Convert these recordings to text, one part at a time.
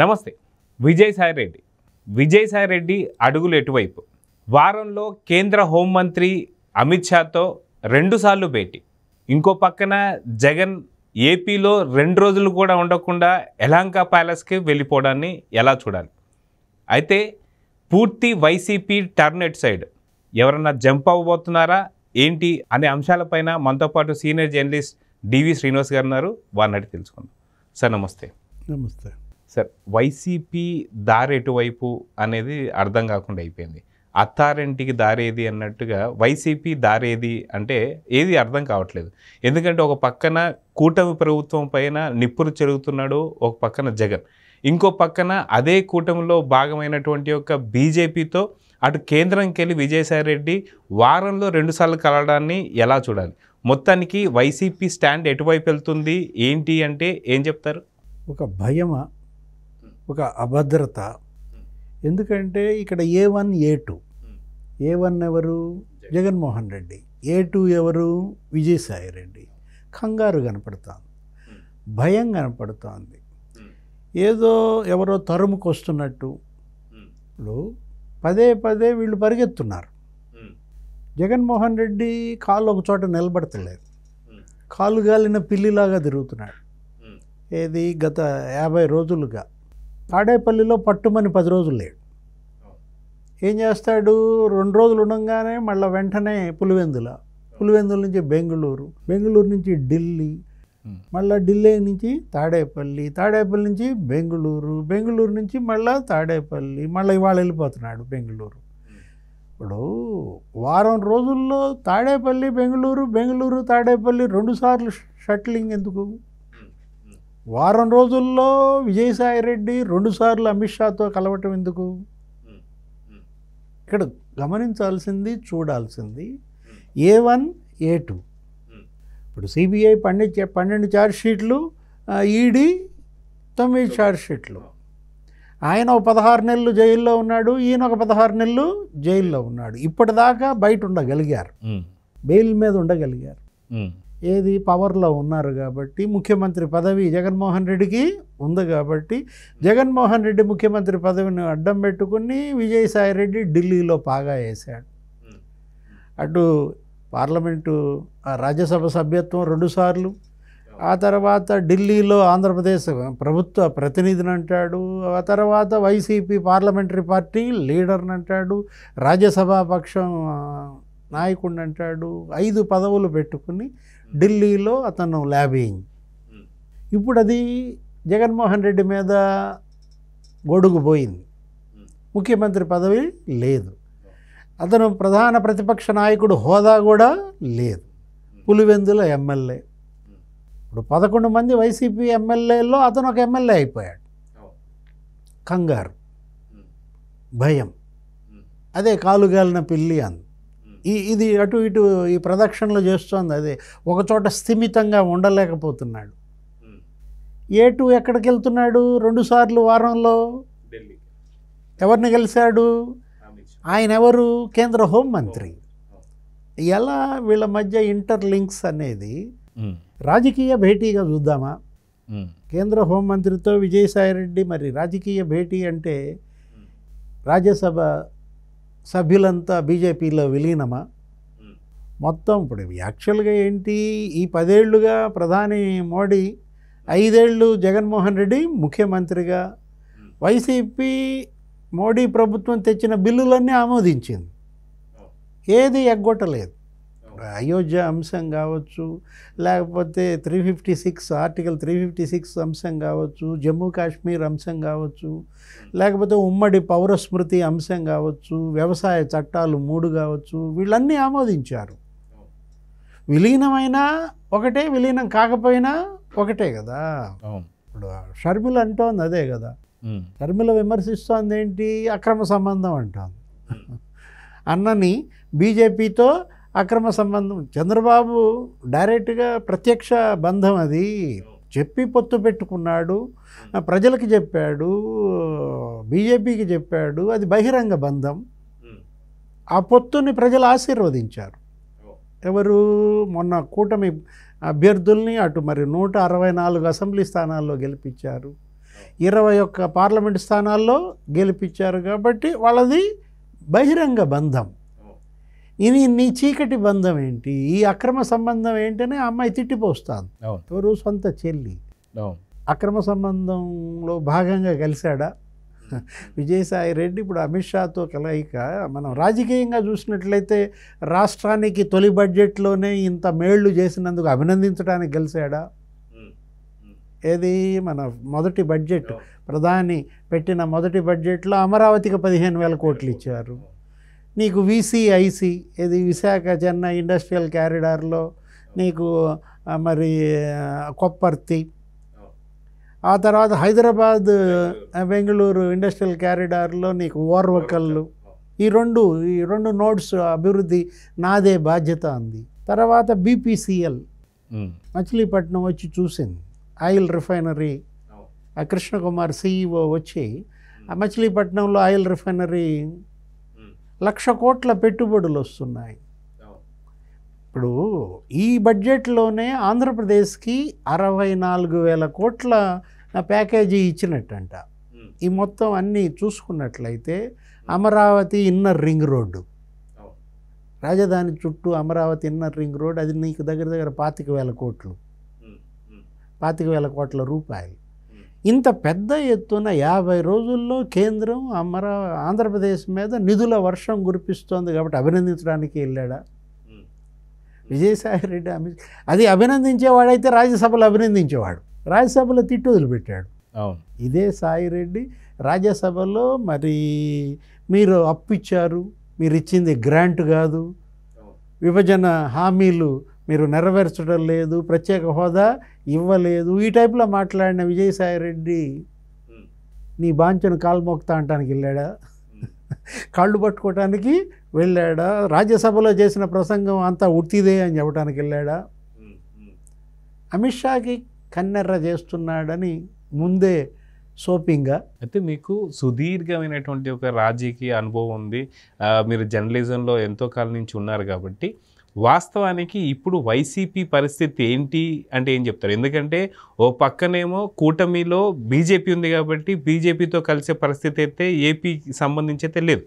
నమస్తే. విజయసాయిరెడ్డి విజయసాయిరెడ్డి అడుగులు ఎటువైపు? వారంలో కేంద్ర హోంమంత్రి అమిత్ షాతో 2 సార్లు భేటీ. ఇంకో పక్కన జగన్ ఏపీలో 2 రోజులు కూడా ఉండకుండా యలహంక ప్యాలెస్కి వెళ్ళిపోవడాన్ని ఎలా చూడాలి? అయితే పూర్తి వైసీపీ టర్నెట్ సైడ్ ఎవరన్నా జంప్ అవ్వబోతున్నారా ఏంటి అనే అంశాలపైన మనతో పాటు సీనియర్ జర్నలిస్ట్ డివి శ్రీనివాస్ గారు ఉన్నారు. వారిని అడిగి తెలుసుకుందాం. సార్ నమస్తే. నమస్తే సార్, వైసీపీ దారి ఎటువైపు అనేది అర్థం కాకుండా అయిపోయింది. అత్తారింటికి దారేది అన్నట్టుగా వైసీపీ దారేది అంటే ఏది అర్థం కావట్లేదు. ఎందుకంటే ఒక పక్కన కూటమి ప్రభుత్వం పైన నిప్పులు చెరుగుతున్నాడు, ఒక పక్కన జగన్, ఇంకో పక్కన అదే కూటమిలో భాగమైనటువంటి ఒక బీజేపీతో అటు కేంద్రంకి వెళ్ళి విజయసాయిరెడ్డి వారంలో 2 సార్లు కలవడాన్ని ఎలా చూడాలి? మొత్తానికి వైసీపీ స్టాండ్ ఎటువైపు వెళ్తుంది ఏంటి అంటే ఏం చెప్తారు? ఒక భయమా, ఒక అభద్రత. ఎందుకంటే ఇక్కడ A1 A2. A1 ఎవరు? జగన్మోహన్ రెడ్డి. A2 ఎవరు? విజయసాయిరెడ్డి. కంగారు కనపడుతోంది, భయం కనపడుతోంది. ఏదో ఎవరో తరుముకొస్తున్నట్టు. ఇప్పుడు పదే పదే వీళ్ళు పరిగెత్తున్నారు. జగన్మోహన్ రెడ్డి కాళ్ళు ఒక చోట నిలబడతలేదు, కాలు గాలిన పిల్లిలాగా తిరుగుతున్నాడు. ఏది గత 50 రోజులుగా. తాడేపల్లిలో పట్టుమని 10 రోజులు లేడు. ఏం చేస్తాడు? 2 రోజులు ఉండగానే మళ్ళీ వెంటనే పులివెందుల నుంచి బెంగళూరు నుంచి ఢిల్లీ, మళ్ళీ ఢిల్లీ నుంచి తాడేపల్లి నుంచి బెంగళూరు నుంచి మళ్ళీ తాడేపల్లి, మళ్ళీ ఇవాళ వెళ్ళిపోతున్నాడు బెంగళూరు. ఇప్పుడు వారం రోజుల్లో తాడేపల్లి బెంగళూరు తాడేపల్లి 2 సార్లు షట్లింగ్ ఎందుకు? వారం రోజుల్లో విజయసాయిరెడ్డి 2 సార్లు అమిత్ షాతో కలవటం ఎందుకు? ఇక్కడ గమనించాల్సింది, చూడాల్సింది A1 A2. ఇప్పుడు సిబిఐ 12 ఛార్జ్షీట్లు, ఈడీ 9 ఛార్జ్షీట్లు. ఆయన ఒక 16 నెలలు జైల్లో ఉన్నాడు, ఈయన ఒక 16 నెలలు జైల్లో ఉన్నాడు. ఇప్పటిదాకా బయట ఉండగలిగారు, బెయిల్ మీద ఉండగలిగారు. ఏది పవర్లో ఉన్నారు కాబట్టి, ముఖ్యమంత్రి పదవి జగన్మోహన్ రెడ్డికి ఉంది కాబట్టి, జగన్మోహన్ రెడ్డి ముఖ్యమంత్రి పదవిని అడ్డం పెట్టుకుని విజయసాయిరెడ్డి ఢిల్లీలో పాగా వేశాడు. అటు పార్లమెంటు రాజ్యసభ సభ్యత్వం 2 సార్లు, ఆ తర్వాత ఢిల్లీలో ఆంధ్రప్రదేశ్ ప్రభుత్వ ప్రతినిధిని అంటాడు, ఆ తర్వాత వైసీపీ పార్లమెంటరీ పార్టీ లీడర్ని అంటాడు, రాజ్యసభ పక్షం నాయకుడిని అంటాడు. 5 పదవులు పెట్టుకుని ఢిల్లీలో అతను లాబియింగ్. ఇప్పుడు అది జగన్మోహన్ రెడ్డి మీద గొడుగు పోయింది, ముఖ్యమంత్రి పదవి లేదు, అతను ప్రధాన ప్రతిపక్ష నాయకుడు హోదా కూడా లేదు, పులివెందుల ఎమ్మెల్యే. ఇప్పుడు 11 మంది వైసీపీ ఎమ్మెల్యేల్లో అతను ఒక ఎమ్మెల్యే అయిపోయాడు. కంగారు, భయం, అదే కాలుగాలిన పిల్లి అంది. ఇది అటు ఇటు ఈ ప్రదక్షిణలు చేస్తోంది. అదే ఒకచోట స్థిమితంగా ఉండలేకపోతున్నాడు. A2 ఎక్కడికి వెళ్తున్నాడు? 2 సార్లు వారంలో. ఎవరిని కలిశాడు? ఆయన ఎవరు? కేంద్ర హోంమంత్రి. ఎలా వీళ్ళ మధ్య ఇంటర్లింక్స్ అనేది రాజకీయ భేటీగా చూద్దామా? కేంద్ర హోంమంత్రితో విజయసాయిరెడ్డి మరి రాజకీయ భేటీ అంటే రాజ్యసభ సభ్యులంతా బీజేపీలో విలీనమా? మొత్తం ఇప్పుడు యాక్చువల్గా ఏంటి, ఈ 10 ఏళ్లుగా ప్రధాని మోడీ, 5 ఏళ్ళు జగన్మోహన్ రెడ్డి ముఖ్యమంత్రిగా, వైసీపీ మోడీ ప్రభుత్వం తెచ్చిన బిల్లులన్నీ ఆమోదించింది, ఏది ఎగ్గొట్టలేదు. అయోధ్య అంశం కావచ్చు, లేకపోతే ఆర్టికల్ 356 అంశం కావచ్చు, జమ్మూ కాశ్మీర్ అంశం కావచ్చు, లేకపోతే ఉమ్మడి పౌరస్మృతి అంశం కావచ్చు, వ్యవసాయ చట్టాలు 3 కావచ్చు, వీళ్ళన్నీ ఆమోదించారు. విలీనమైనా ఒకటే, విలీనం కాకపోయినా ఒకటే కదా. ఇప్పుడు షర్మిల అంటోంది అదే కదా. షర్మిల విమర్శిస్తోంది ఏంటి? అక్రమ సంబంధం అంటోంది. అన్నని బీజేపీతో అక్రమ సంబంధం. చంద్రబాబు డైరెక్ట్గా ప్రత్యక్ష బంధం అది చెప్పి పొత్తు పెట్టుకున్నాడు, ప్రజలకి చెప్పాడు, బీజేపీకి చెప్పాడు, అది బహిరంగ బంధం. ఆ పొత్తుని ప్రజలు ఆశీర్వదించారు. ఎవరు? మొన్న కూటమి అభ్యర్థుల్ని అటు మరి 164 అసెంబ్లీ స్థానాల్లో గెలిపించారు. 21 పార్లమెంట్ స్థానాల్లో గెలిపించారు కాబట్టి వాళ్ళది బహిరంగ బంధం. ఇది నీ చీకటి బంధం ఏంటి, ఈ అక్రమ సంబంధం ఏంటని ఆ అమ్మాయి తిట్టిపోస్తాను. ఎవరు సొంత చెల్లి అక్రమ సంబంధంలో భాగంగా కలిశాడా విజయసాయి రెడ్డి? ఇప్పుడు అమిత్ షాతో కలయిక మనం రాజకీయంగా చూసినట్లయితే రాష్ట్రానికి తొలి బడ్జెట్లోనే ఇంత మేళ్లు చేసినందుకు అభినందించడానికి కలిశాడా? ఏది మన మొదటి బడ్జెట్ ప్రధాని పెట్టిన మొదటి బడ్జెట్లో అమరావతికి 15,000 కోట్లు ఇచ్చారు. నీకు విసిఐసి ఏది విశాఖ చెన్నై ఇండస్ట్రియల్ క్యారిడార్లో నీకు మరి కొప్పర్తి, ఆ తర్వాత హైదరాబాద్ బెంగళూరు ఇండస్ట్రియల్ క్యారిడార్లో నీకు ఓర్వకల్లు, ఈ రెండు నోడ్స్ అభివృద్ధి నాదే బాధ్యత అంది. తర్వాత బీపీసీఎల్ మచిలీపట్నం వచ్చి చూసింది, ఆయిల్ రిఫైనరీ. ఆ కృష్ణకుమార్ సిఇఓ వచ్చి ఆ మచిలీపట్నంలో ఆయిల్ రిఫైనరీ 1,00,000 కోట్ల పెట్టుబడులు వస్తున్నాయి. ఇప్పుడు ఈ బడ్జెట్లోనే ఆంధ్రప్రదేశ్కి 64,000 కోట్ల ప్యాకేజీ ఇచ్చినట్టంట. ఈ మొత్తం అన్నీ చూసుకున్నట్లయితే అమరావతి ఇన్నర్ రింగ్ రోడ్డు, రాజధాని చుట్టూ అమరావతి ఇన్నర్ రింగ్ రోడ్, అది నీకు దగ్గర 25,000 కోట్లు, 25,000 కోట్ల రూపాయలు. ఇంత పెద్ద ఎత్తున 50 రోజుల్లో కేంద్రం ఆంధ్రప్రదేశ్ మీద నిధుల వర్షం కురిపిస్తోంది కాబట్టి అభినందించడానికి వెళ్ళాడా విజయసాయి రెడ్డి? అది అభినందించేవాడైతే రాజ్యసభలో అభినందించేవాడు, రాజ్యసభలో తిట్టు వదిలిపెట్టాడు. ఇదే సాయిరెడ్డి రాజ్యసభలో మరి మీరు అప్పు ఇచ్చారు, మీరు ఇచ్చింది గ్రాంట్ కాదు, విభజన హామీలు మీరు నెరవేర్చడం లేదు, ప్రత్యేక హోదా ఇవ్వలేదు, ఈ టైప్లో మాట్లాడిన విజయసాయి రెడ్డి నీ బాంచను కాలు మోక్తా అంటానికి వెళ్ళాడా? కాళ్ళు పట్టుకోవటానికి వెళ్ళాడా? రాజ్యసభలో చేసిన ప్రసంగం అంతా ఉట్టిదే అని చెప్పడానికి వెళ్ళాడా? అమిత్ షాకి కన్నెర్ర చేస్తున్నాడని ముందే సోపింగా. అయితే మీకు సుదీర్ఘమైనటువంటి ఒక రాజకీయ అనుభవం ఉంది, మీరు జర్నలిజంలో ఎంతో కాలం నుంచి ఉన్నారు కాబట్టి వాస్తవానికి ఇప్పుడు వైసీపీ పరిస్థితి ఏంటి అంటే ఏం చెప్తారు? ఎందుకంటే ఓ పక్కనేమో కూటమిలో బీజేపీ ఉంది కాబట్టి బీజేపీతో కలిసే పరిస్థితి అయితే ఏపీకి సంబంధించి అయితే లేదు.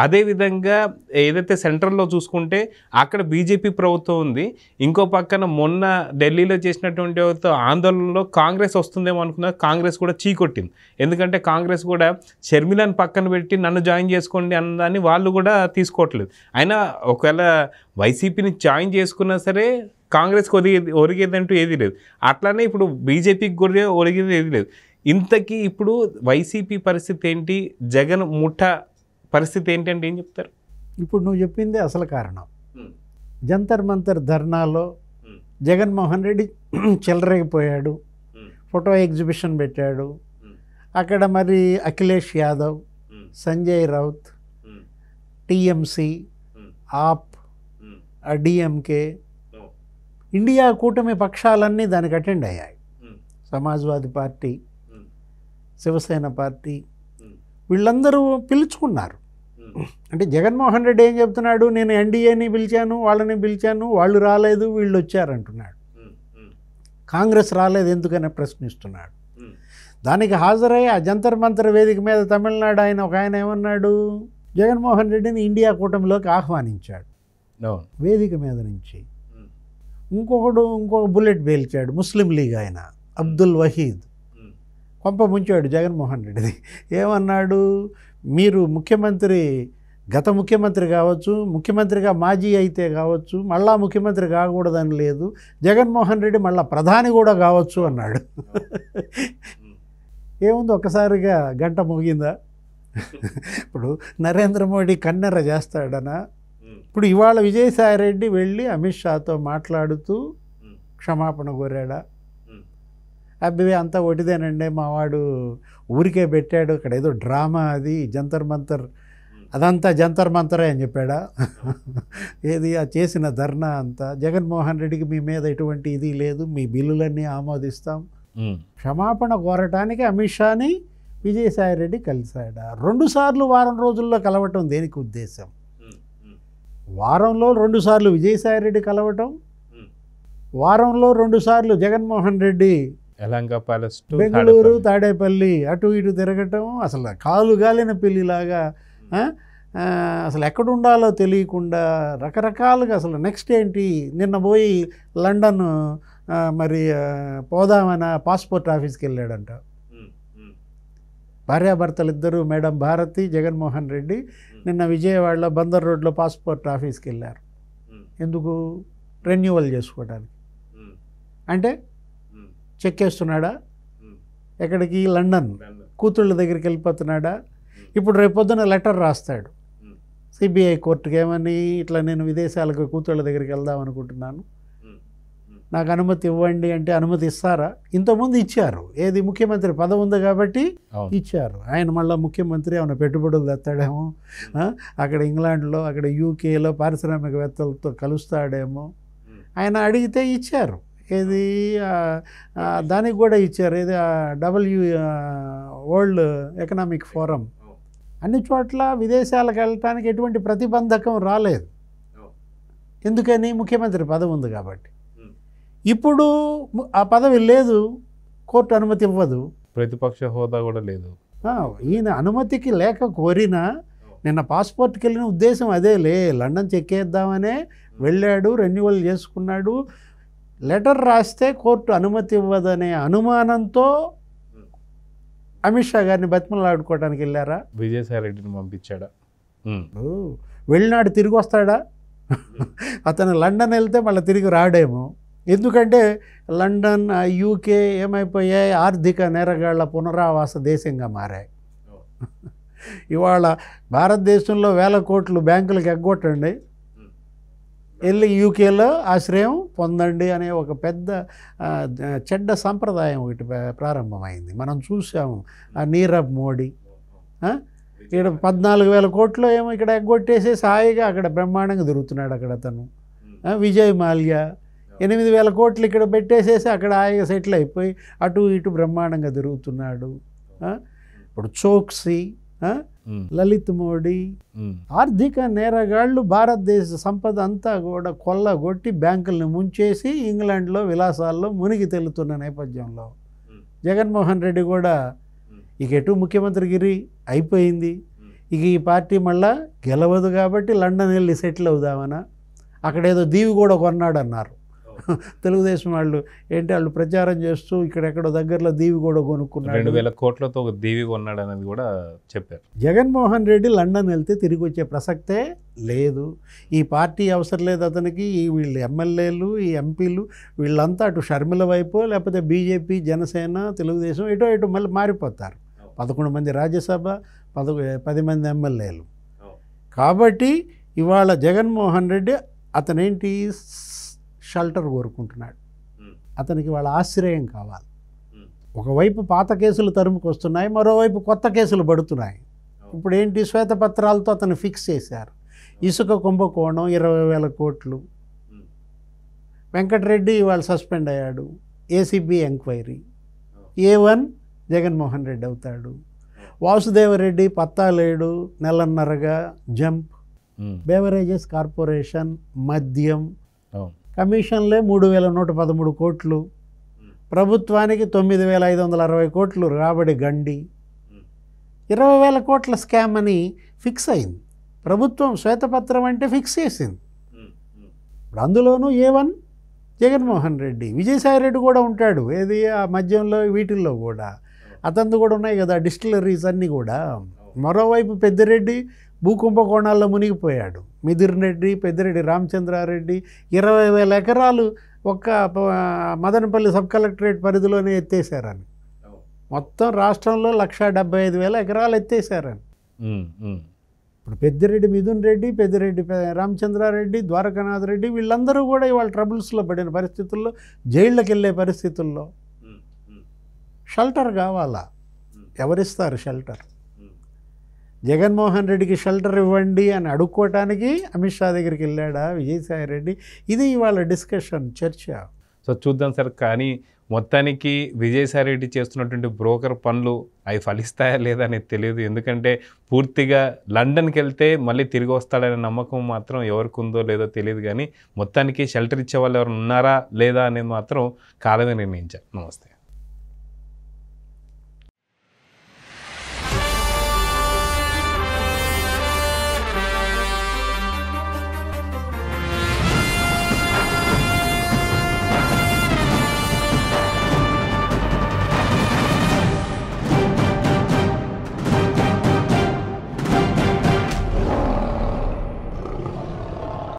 అదేవిధంగా ఏదైతే సెంట్రల్లో చూసుకుంటే అక్కడ బీజేపీ ప్రభుత్వం ఉంది, ఇంకో పక్కన మొన్న ఢిల్లీలో చేసినటువంటి ఆందోళనలో కాంగ్రెస్ వస్తుందేమో అనుకున్నా, కాంగ్రెస్ కూడా చీకొట్టింది. ఎందుకంటే కాంగ్రెస్ కూడా షర్మిలను పక్కన పెట్టి నన్ను జాయిన్ చేసుకోండి అన్నదాన్ని వాళ్ళు కూడా తీసుకోవట్లేదు. అయినా ఒకవేళ వైసీపీని జాయిన్ చేసుకున్నా సరే కాంగ్రెస్కి ఒరిగేదంటూ ఏది లేదు, అట్లానే ఇప్పుడు బీజేపీకి కూడా ఒరిగేది ఏది లేదు. ఇంతకీ ఇప్పుడు వైసీపీ పరిస్థితి ఏంటి, జగన్ ముఠా పరిస్థితి ఏంటి అంటే ఏం చెప్తారు? ఇప్పుడు నువ్వు చెప్పిందే అసలు కారణం. జంతర్ మంతర్ ధర్నాలో జగన్మోహన్ రెడ్డి చెలరేగిపోయాడు, ఫోటో ఎగ్జిబిషన్ పెట్టాడు. అక్కడ మరి అఖిలేష్ యాదవ్, సంజయ్ రౌత్, టీఎంసీ, ఆప్, డిఎంకే, ఇండియా కూటమి పక్షాలన్నీ దానికి అటెండ్ అయ్యాయి. సమాజ్వాదీ పార్టీ, శివసేన పార్టీ, వీళ్ళందరూ పిలుచుకున్నారు. అంటే జగన్మోహన్ రెడ్డి ఏం చెప్తున్నాడు, నేను ఎన్డీఏని పిలిచాను, వాళ్ళని పిలిచాను, వాళ్ళు రాలేదు, వీళ్ళు వచ్చారంటున్నాడు. కాంగ్రెస్ రాలేదు ఎందుకని ప్రశ్నిస్తున్నాడు. దానికి హాజరై ఆ జంతర్ మంతర్ వేదిక మీద తమిళనాడు ఒక ఆయన ఏమన్నాడు, జగన్మోహన్ రెడ్డిని ఇండియా కూటమిలోకి ఆహ్వానించాడు వేదిక మీద నుంచి. ఇంకొక బుల్లెట్ పేల్చాడు ముస్లిం లీగ్ ఆయన అబ్దుల్ వహీద్, కొంప ముంచాడు జగన్మోహన్ రెడ్డిది. ఏమన్నాడు, మీరు ముఖ్యమంత్రి, గత ముఖ్యమంత్రి కావచ్చు, ముఖ్యమంత్రిగా మాజీ అయితే కావచ్చు, మళ్ళా ముఖ్యమంత్రి కాకూడదని లేదు, జగన్మోహన్ రెడ్డి మళ్ళా ప్రధాని కూడా కావచ్చు అన్నాడు. ఏముంది, ఒక్కసారిగా గంట ముగిందా? ఇప్పుడు నరేంద్ర మోడీ కన్నెర్ర చేస్తాడనా? ఇప్పుడు ఇవాళ విజయసాయి రెడ్డి వెళ్ళి అమిత్ షాతో మాట్లాడుతూ క్షమాపణ కోరాడా? అబ్బే అంతా ఒకటిదేనండి, మావాడు ఊరికే పెట్టాడు, అక్కడ ఏదో డ్రామా, అది జంతర్ మంతర్, అదంతా జంతర్ మంతరే అని చెప్పాడా? ఏది ఆ చేసిన ధర్నా అంతా, జగన్మోహన్ రెడ్డికి మీ మీద ఎటువంటి ఇది లేదు, మీ బిల్లులన్నీ ఆమోదిస్తాం. క్షమాపణ కోరటానికి అమిత్ షాని విజయసాయి రెడ్డి కలిశాడా? 2 సార్లు వారం రోజుల్లో కలవటం దేనికి ఉద్దేశం? వారంలో 2 సార్లు విజయసాయి రెడ్డి కలవటం, వారంలో 2 సార్లు జగన్మోహన్ రెడ్డి యలహంక ప్యాలెస్ టు బెంగళూరు తాడేపల్లి అటు ఇటు తిరగటం, అసలు కాలు గాలిన పెళ్ళిలాగా, ఆ? అసలు ఎక్కడ ఉండాలో తెలియకుండా రకరకాలుగా. అసలు నెక్స్ట్ ఏంటి, నిన్న పోయి లండన్ మరి పోదామన్న పాస్పోర్ట్ ఆఫీస్కి వెళ్ళాడంట. భార్యాభర్తలు ఇద్దరు, మేడం భారతి, జగన్మోహన్ రెడ్డి, నిన్న విజయవాడలో బందర్ రోడ్లో పాస్పోర్ట్ ఆఫీస్కి వెళ్ళారు. ఎందుకు? రెన్యువల్ చేసుకోవడానికి. అంటే చెక్ వేస్తున్నాడా? ఎక్కడికి? లండన్. కూతుళ్ళ దగ్గరికి వెళ్ళిపోతున్నాడా? ఇప్పుడు రేపొద్దున లెటర్ రాస్తాడు సిబిఐ కోర్టుకి, ఏమని, ఇట్లా నేను విదేశాలకు కూతుళ్ళ దగ్గరికి వెళ్దాం అనుకుంటున్నాను, నాకు అనుమతి ఇవ్వండి అంటే అనుమతి ఇస్తారా? ఇంతకుముందు ఇచ్చారు. ఏది, ముఖ్యమంత్రి పదవి ఉంది కాబట్టి ఇచ్చారు. ఆయన మళ్ళీ ముఖ్యమంత్రి ఏమైనా పెట్టుబడులు తెస్తాడేమో, అక్కడ ఇంగ్లాండ్లో, అక్కడ యూకేలో పారిశ్రామికవేత్తలతో కలుస్తాడేమో, ఆయన అడిగితే ఇచ్చారు. ఏది, దానికి కూడా ఇచ్చారు. ఏది, వరల్డ్ ఎకనామిక్ ఫోరం. అన్ని చోట్ల విదేశాలకు వెళ్ళటానికి ఎటువంటి ప్రతిబంధకం రాలేదు. ఎందుకని? ముఖ్యమంత్రి పదవి ఉంది కాబట్టి. ఇప్పుడు ఆ పదవి లేదు, కోర్టు అనుమతి ఇవ్వదు, ప్రతిపక్ష హోదా కూడా లేదు. ఈయన అనుమతికి లేక కోరినా, నిన్న పాస్పోర్ట్కి వెళ్ళిన ఉద్దేశం అదేలే, లండన్ చెక్కేద్దామనే వెళ్ళాడు, రెన్యువల్ చేసుకున్నాడు. లెటర్ రాస్తే కోర్టు అనుమతి ఇవ్వదనే అనుమానంతో అమిత్ షా గారిని బతిమలాడుకోవడానికి వెళ్ళారా? విజయసాయి రెడ్డిని పంపించాడా? వెళ్ళినాడు, తిరిగి వస్తాడా? అతను లండన్ వెళ్తే మళ్ళీ తిరిగి రాడేమో. ఎందుకంటే లండన్, యూకే ఏమైపోయాయి, ఆర్థిక నేరగాళ్ల పునరావాస దేశంగా మారాయి. ఇవాళ భారతదేశంలో 1000 కోట్లు బ్యాంకులకు ఎగ్గొట్టండి, వెళ్ళి యూకేలో ఆశ్రయం పొందండి అనే ఒక పెద్ద చెడ్డ సంప్రదాయం ఒకటి ప్రారంభమైంది. మనం చూసాము. ఆ నీరవ్ మోడీ ఇక్కడ 14,000 కోట్లు ఏమో ఇక్కడ ఎగ్గొట్టేసేసి హాయిగా అక్కడ బ్రహ్మాండంగా తిరుగుతున్నాడు. అక్కడ అతను విజయ్ మాల్యా 8,000 కోట్లు ఇక్కడ పెట్టేసేసి అక్కడ హాయిగా సెటిల్ అయిపోయి అటు ఇటు బ్రహ్మాండంగా తిరుగుతున్నాడు. ఇప్పుడు చోక్సీ, లలిత్ మోడీ, ఆర్థిక నేరగాళ్ళు భారతదేశ సంపద అంతా కూడా కొల్లగొట్టి బ్యాంకుల్ని ముంచేసి ఇంగ్లాండ్లో విలాసాల్లో మునిగి తేలుతున్న నేపథ్యంలో జగన్మోహన్ రెడ్డి కూడా ఇక ఎటు ముఖ్యమంత్రిగిరి అయిపోయింది, ఇక ఈ పార్టీ మళ్ళా గెలవదు కాబట్టి లండన్ వెళ్ళి సెటిల్ అవుదామనా, అక్కడేదో దీవి కూడా కొన్నాడు అన్నారు తెలుగుదేశం వాళ్ళు. ఏంటి, వాళ్ళు ప్రచారం చేస్తూ ఇక్కడెక్కడో దగ్గరలో దీవి కూడా కొనుక్కున్నాడు, 2,000 కోట్లతో ఒక దీవి కొన్నాడు అనేది కూడా చెప్పారు. జగన్మోహన్ రెడ్డి లండన్ వెళ్తే తిరిగి వచ్చే ప్రసక్తే లేదు. ఈ పార్టీ అవసరం లేదు అతనికి. ఈ వీళ్ళు ఎమ్మెల్యేలు, ఈ ఎంపీలు వీళ్ళంతా అటు షర్మిల వైపు, లేకపోతే బీజేపీ, జనసేన, తెలుగుదేశం ఎటో మళ్ళీ మారిపోతారు. 11 మంది రాజ్యసభ, 10 మంది ఎమ్మెల్యేలు. కాబట్టి ఇవాళ జగన్మోహన్ రెడ్డి అతనేంటి, షెల్టర్ కోరుకుంటున్నాడు. అతనికి వాళ్ళ ఆశ్రయం కావాలి. ఒకవైపు పాత కేసులు తరుముకు వస్తున్నాయి, మరోవైపు కొత్త కేసులు పడుతున్నాయి. ఇప్పుడు ఏంటి, శ్వేతపత్రాలతో అతను ఫిక్స్ చేశారు. ఇసుక కుంభకోణం 20,000 కోట్లు. వెంకటరెడ్డి ఇవాళ సస్పెండ్ అయ్యాడు. ACB enquiry. A1 Jaganmohan Reddy అవుతాడు. వాసుదేవరెడ్డి పత్తా లేడు, నెలన్నరగా జంప్. బెవరేజెస్ కార్పొరేషన్, మద్యం కమిషన్లే 3,113 కోట్లు. ప్రభుత్వానికి 9,560 కోట్లు రాబడి గండి. 20,000 కోట్ల స్కామ్ అని ఫిక్స్ అయింది. ప్రభుత్వం శ్వేతపత్రం అంటే ఫిక్స్ చేసింది. ఇప్పుడు అందులోనూ A1 జగన్మోహన్ రెడ్డి, విజయసాయి రెడ్డి కూడా ఉంటాడు. ఏది, ఆ మద్యంలో వీటిల్లో కూడా అతను కూడా ఉన్నాయి కదా డిస్టిలరీస్ అన్నీ కూడా. మరోవైపు పెద్దిరెడ్డి భూకుంభకోణాల్లో మునిగిపోయాడు. మిథున్ రెడ్డి, పెద్దిరెడ్డి రామచంద్రారెడ్డి 20,000 ఎకరాలు ఒక్క మదనపల్లి సబ్ కలెక్టరేట్ పరిధిలోనే ఎత్తేసారని. మొత్తం రాష్ట్రంలో 175,000 ఎకరాలు ఎత్తేసారని. ఇప్పుడు పెద్దిరెడ్డి మిథున్ రెడ్డి, పెద్దిరెడ్డి రామచంద్రారెడ్డి, ద్వారకానాథ్ రెడ్డి వీళ్ళందరూ కూడా ఇవాళ ట్రబుల్స్లో పడిన పరిస్థితుల్లో, జైళ్ళకి వెళ్ళే పరిస్థితుల్లో షెల్టర్ కావాలా? ఎవరిస్తారు షెల్టర్? జగన్మోహన్ రెడ్డికి షెల్టర్ ఇవ్వండి అని అడుక్కోవటానికి అమిత్ షా దగ్గరికి వెళ్ళాడా విజయసాయి రెడ్డి? ఇది ఇవాళ డిస్కషన్, చర్చ. సో చూద్దాం సార్. కానీ మొత్తానికి విజయసాయి రెడ్డి చేస్తున్నటువంటి బ్రోకర్ పనులు అవి ఫలిస్తాయా లేదా అనేది తెలియదు. ఎందుకంటే పూర్తిగా లండన్కి వెళ్తే మళ్ళీ తిరిగి వస్తాడనే నమ్మకం మాత్రం ఎవరికి ఉందో లేదో తెలియదు. కానీ మొత్తానికి షెల్టర్ ఇచ్చే వాళ్ళు ఎవరు ఉన్నారా లేదా అనేది మాత్రం కాలమే నిర్ణయించారు. నమస్తే.